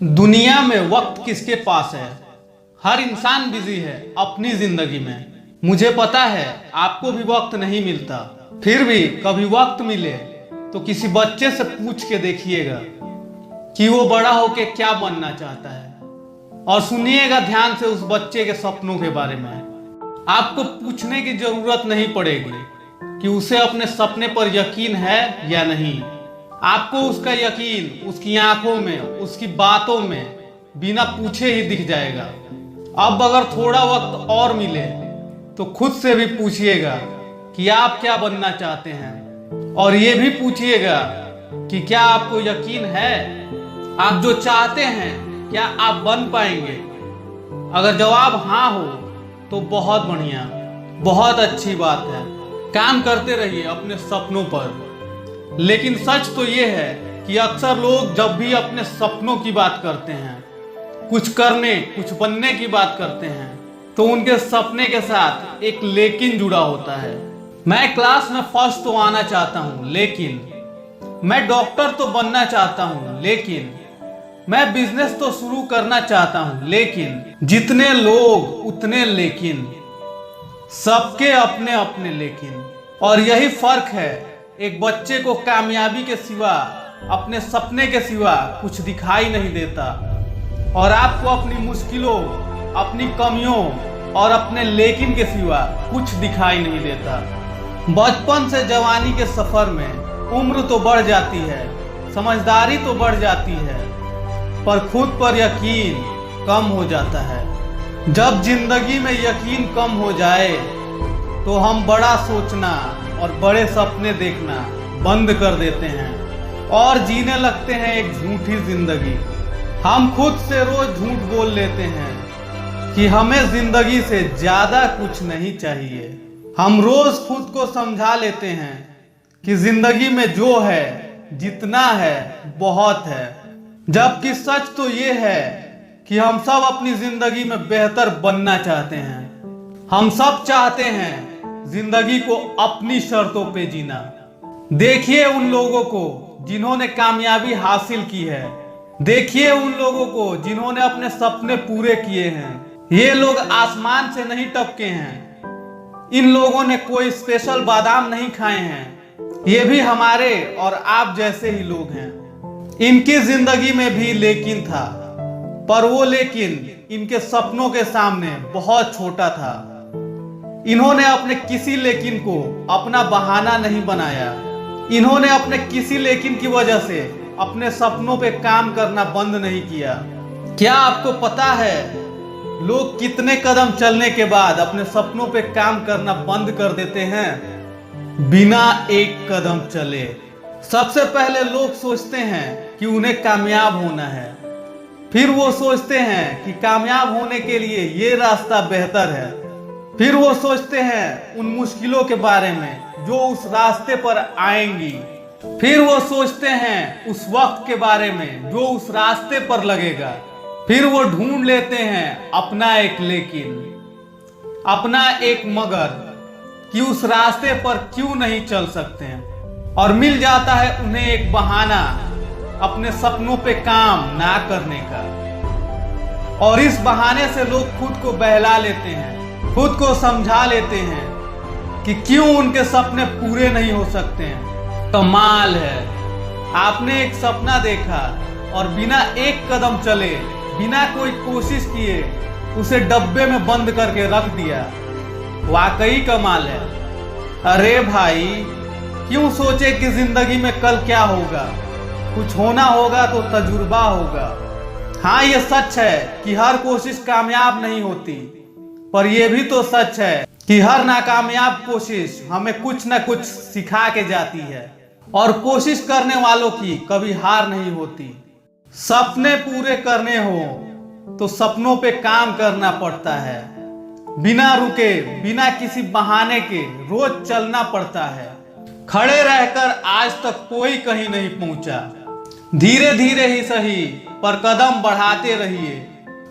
दुनिया में वक्त किसके पास है। हर इंसान बिजी है अपनी जिंदगी में। मुझे पता है आपको भी वक्त नहीं मिलता, फिर भी कभी वक्त मिले तो किसी बच्चे से पूछ के देखिएगा कि वो बड़ा होके क्या बनना चाहता है, और सुनिएगा ध्यान से उस बच्चे के सपनों के बारे में। आपको पूछने की जरूरत नहीं पड़ेगी कि उसे अपने सपने पर यकीन है या नहीं। आपको उसका यकीन उसकी आंखों में, उसकी बातों में बिना पूछे ही दिख जाएगा। अब अगर थोड़ा वक्त और मिले तो खुद से भी पूछिएगा कि आप क्या बनना चाहते हैं, और ये भी पूछिएगा कि क्या आपको यकीन है आप जो चाहते हैं क्या आप बन पाएंगे। अगर जवाब हाँ हो तो बहुत बढ़िया, बहुत अच्छी बात है। काम करते रहिए अपने सपनों पर। लेकिन सच तो ये है कि अक्सर लोग जब भी अपने सपनों की बात करते हैं, कुछ करने कुछ बनने की बात करते हैं, तो उनके सपने के साथ एक लेकिन जुड़ा होता है। मैं क्लास में फर्स्ट तो आना चाहता हूँ, लेकिन मैं डॉक्टर तो बनना चाहता हूँ, लेकिन मैं बिजनेस तो शुरू करना चाहता हूँ, लेकिन जितने लोग उतने लेकिन, सबके अपने अपने लेकिन। और यही फर्क है, एक बच्चे को कामयाबी के सिवा, अपने सपने के सिवा कुछ दिखाई नहीं देता, और आपको अपनी मुश्किलों, अपनी कमियों और अपने लेकिन के सिवा कुछ दिखाई नहीं देता। बचपन से जवानी के सफर में उम्र तो बढ़ जाती है, समझदारी तो बढ़ जाती है, पर खुद पर यकीन कम हो जाता है। जब जिंदगी में यकीन कम हो जाए तो हम बड़ा सोचना और बड़े सपने देखना बंद कर देते हैं और जीने लगते हैं एक झूठी जिंदगी। हम खुद से रोज झूठ बोल लेते हैं कि हमें जिंदगी से ज्यादा कुछ नहीं चाहिए। हम रोज खुद को समझा लेते हैं कि जिंदगी में जो है, जितना है, बहुत है, जबकि सच तो ये है कि हम सब अपनी जिंदगी में बेहतर बनना चाहते हैं। हम सब चाहते हैं जिंदगी को अपनी शर्तों पे जीना। देखिए उन लोगों को जिन्होंने कामयाबी हासिल की है, देखिए उन लोगों को जिन्होंने अपने सपने पूरे किए हैं। ये लोग आसमान से नहीं टपके हैं, इन लोगों ने कोई स्पेशल बादाम नहीं खाए हैं, ये भी हमारे और आप जैसे ही लोग हैं। इनकी जिंदगी में भी लेकिन था, पर वो लेकिन इनके सपनों के सामने बहुत छोटा था। इन्होंने अपने किसी लेकिन को अपना बहाना नहीं बनाया। इन्होंने अपने किसी लेकिन की वजह से अपने सपनों पे काम करना बंद नहीं किया। क्या आपको पता है लोग कितने कदम चलने के बाद अपने सपनों पे काम करना बंद कर देते हैं? बिना एक कदम चले। सबसे पहले लोग सोचते हैं कि उन्हें कामयाब होना है, फिर वो सोचते हैं कि कामयाब होने के लिए ये रास्ता बेहतर है, फिर वो सोचते हैं उन मुश्किलों के बारे में जो उस रास्ते पर आएंगी, फिर वो सोचते हैं उस वक्त के बारे में जो उस रास्ते पर लगेगा, फिर वो ढूंढ लेते हैं अपना एक लेकिन, अपना एक मगर, कि उस रास्ते पर क्यों नहीं चल सकते हैं, और मिल जाता है उन्हें एक बहाना अपने सपनों पे काम ना करने का। और इस बहाने से लोग खुद को बहला लेते हैं, खुद को समझा लेते हैं कि क्यों उनके सपने पूरे नहीं हो सकते हैं। कमाल है, आपने एक सपना देखा और बिना एक कदम चले, बिना कोई कोशिश किए उसे डब्बे में बंद करके रख दिया। वाकई कमाल है। अरे भाई, क्यों सोचे कि जिंदगी में कल क्या होगा? कुछ होना होगा तो तजुर्बा होगा। हाँ, ये सच है कि हर कोशिश कामयाब नहीं होती, पर यह भी तो सच है कि हर नाकामयाब कोशिश हमें कुछ न कुछ सिखा के जाती है, और कोशिश करने वालों की कभी हार नहीं होती। सपने पूरे करने हो तो सपनों पे काम करना पड़ता है, बिना रुके, बिना किसी बहाने के रोज चलना पड़ता है। खड़े रहकर आज तक कोई कहीं नहीं पहुंचा। धीरे धीरे ही सही, पर कदम बढ़ाते रहिए।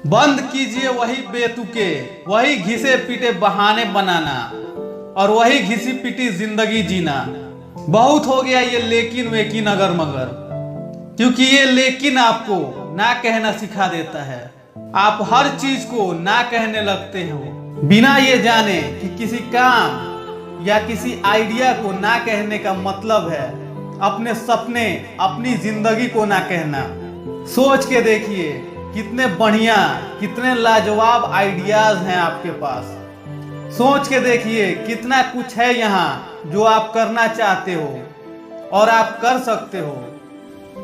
बंद कीजिए वही बेतुके, वही घिसे पीटे बहाने बनाना, और वही घिसी पीटी जिंदगी जीना। बहुत हो गया ये लेकिन वेकिन अगर मगर, क्योंकि ये लेकिन आपको ना कहना सिखा देता है। आप हर चीज को ना कहने लगते हो बिना ये जाने कि किसी काम या किसी आइडिया को ना कहने का मतलब है अपने सपने, अपनी जिंदगी को ना कहना। सोच के देखिए कितने बढ़िया, कितने लाजवाब आइडियाज हैं आपके पास। सोच के देखिए कितना कुछ है यहाँ जो आप करना चाहते हो और आप कर सकते हो।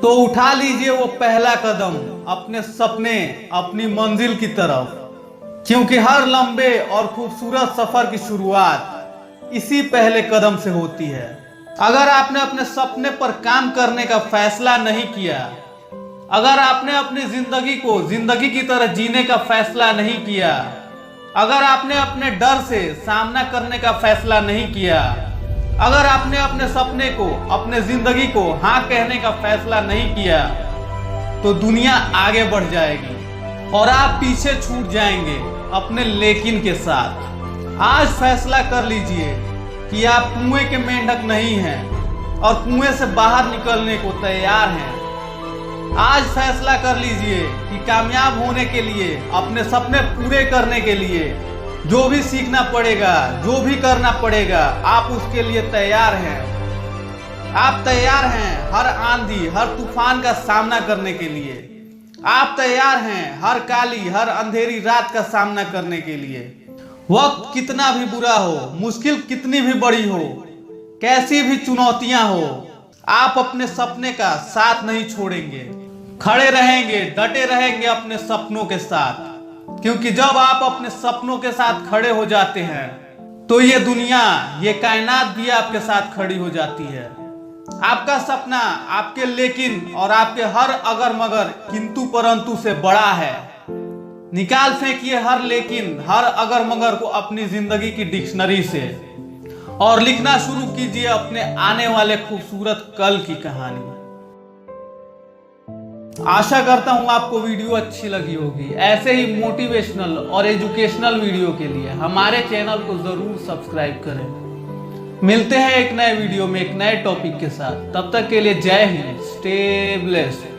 तो उठा लीजिए वो पहला कदम अपने सपने, अपनी मंजिल की तरफ, क्योंकि हर लंबे और खूबसूरत सफर की शुरुआत इसी पहले कदम से होती है। अगर आपने अपने सपने पर काम करने का फैसला नहीं किया, अगर आपने अपनी जिंदगी को जिंदगी की तरह जीने का फैसला नहीं किया, अगर आपने अपने डर से सामना करने का फैसला नहीं किया, अगर आपने अपने सपने को, अपने जिंदगी को हाँ कहने का फैसला नहीं किया, तो दुनिया आगे बढ़ जाएगी और आप पीछे छूट जाएंगे अपने लेकिन के साथ। आज फैसला कर लीजिए कि आप कुएं के मेंढक नहीं हैं और कुएं से बाहर निकलने को तैयार हैं। आज फैसला कर लीजिए कि कामयाब होने के लिए, अपने सपने पूरे करने के लिए जो भी सीखना पड़ेगा, जो भी करना पड़ेगा, आप उसके लिए तैयार हैं। आप तैयार हैं हर आंधी, हर तूफान का सामना करने के लिए। आप तैयार हैं हर काली, हर अंधेरी रात का सामना करने के लिए। वक्त कितना भी बुरा हो, मुश्किल कितनी भी बड़ी हो, कैसी भी चुनौतियां हो, आप अपने सपने का साथ नहीं छोड़ेंगे। खड़े रहेंगे, डटे रहेंगे अपने सपनों के साथ, क्योंकि जब आप अपने सपनों के साथ खड़े हो जाते हैं तो ये दुनिया, ये कायनात भी आपके साथ खड़ी हो जाती है। आपका सपना आपके लेकिन और आपके हर अगर मगर, किंतु परंतु से बड़ा है। निकाल फेंकिए हर लेकिन, हर अगर मगर को अपनी जिंदगी की डिक्शनरी से और लिखना शुरू कीजिए अपने आने वाले खूबसूरत कल की कहानी। आशा करता हूं आपको वीडियो अच्छी लगी होगी। ऐसे ही मोटिवेशनल और एजुकेशनल वीडियो के लिए हमारे चैनल को जरूर सब्सक्राइब करें। मिलते हैं एक नए वीडियो में एक नए टॉपिक के साथ। तब तक के लिए जय हिंद, स्टे ब्लेस्ड।